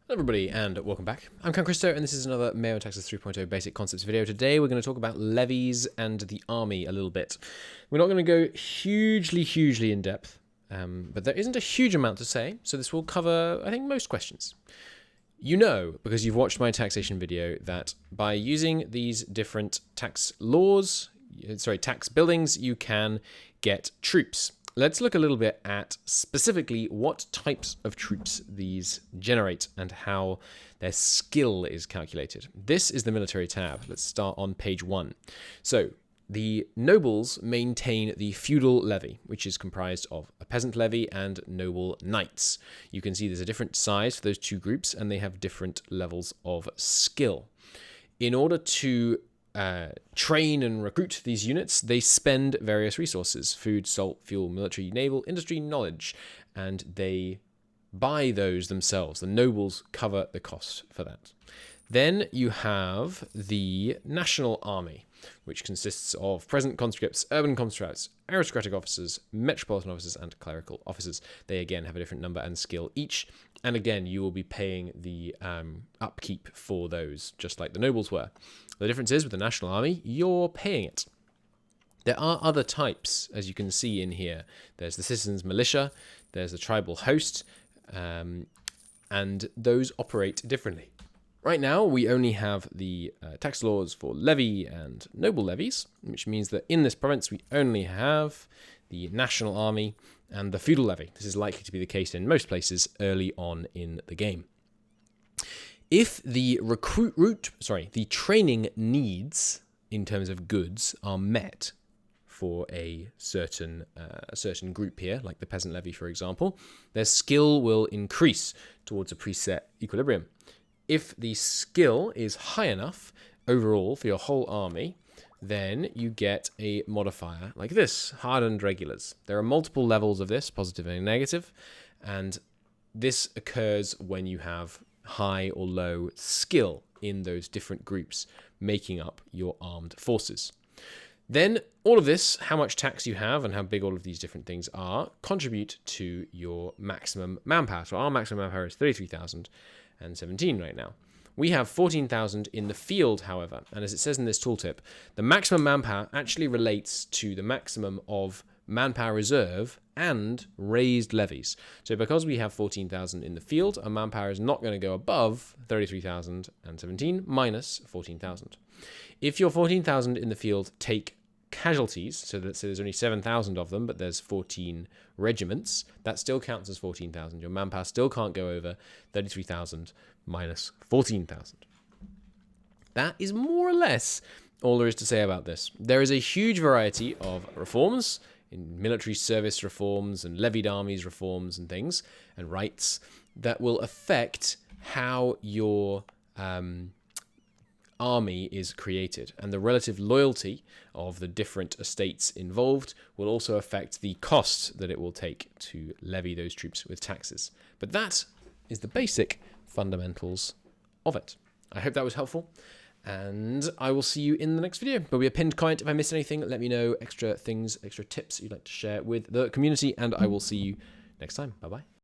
Hello everybody and welcome back. I'm Christo and this is another MEIOU Taxes 3.0 basic concepts video. Today we're going to talk about levies and the army a little bit. We're not going to go hugely in depth, but there isn't a huge amount to say, so this will cover, I think, most questions. You know, because you've watched my taxation video, that by using these different tax buildings, you can get troops. Let's look a little bit at specifically what types of troops these generate and how their skill is calculated. This is the military tab. Let's start on page 1. So the nobles maintain the feudal levy, which is comprised of a peasant levy and noble knights. You can see there's a different size for those two groups and they have different levels of skill. In order to train and recruit these units, they spend various resources: food, salt, fuel, military, naval, industry, knowledge, and they buy those themselves. The nobles cover the cost for that. Then you have the national army, which consists of present conscripts, urban conscripts, aristocratic officers, metropolitan officers, and clerical officers. They again have a different number and skill each, and again you will be paying the upkeep for those, just like the nobles were. The difference is with the national army, you're paying it. There are other types, as you can see in here. There's the citizens' militia, there's the tribal host, and those operate differently. Right now, we only have the tax laws for levy and noble levies, which means that in this province, we only have the national army and the feudal levy. This is likely to be the case in most places early on in the game. If the the training needs in terms of goods are met for a certain group here, like the peasant levy, for example, their skill will increase towards a preset equilibrium. If the skill is high enough overall for your whole army, then you get a modifier like this, hardened regulars. There are multiple levels of this, positive and negative, and this occurs when you have high or low skill in those different groups making up your armed forces. Then all of this, how much tax you have and how big all of these different things are, contribute to your maximum manpower. So our maximum manpower is 33,017 right now. We have 14,000 in the field, however, and as it says in this tooltip, the maximum manpower actually relates to the maximum of manpower reserve and raised levies. So because we have 14,000 in the field, our manpower is not going to go above 33,017 minus 14,000. If your 14,000 in the field take casualties, so let's say there's only 7,000 of them, but there's 14 regiments, that still counts as 14,000. Your manpower still can't go over 33,000 minus 14,000. That is more or less all there is to say about this. There is a huge variety of reforms, in military service reforms and levied armies reforms and things, and rights, that will affect how your army is created, and the relative loyalty of the different estates involved will also affect the cost that it will take to levy those troops with taxes. But that is the basic fundamentals of it. I hope that was helpful, and I will see you in the next video. There'll be a pinned comment. If I missed anything, let me know. Extra things, extra tips you'd like to share with the community, and I will see you next time. Bye-bye.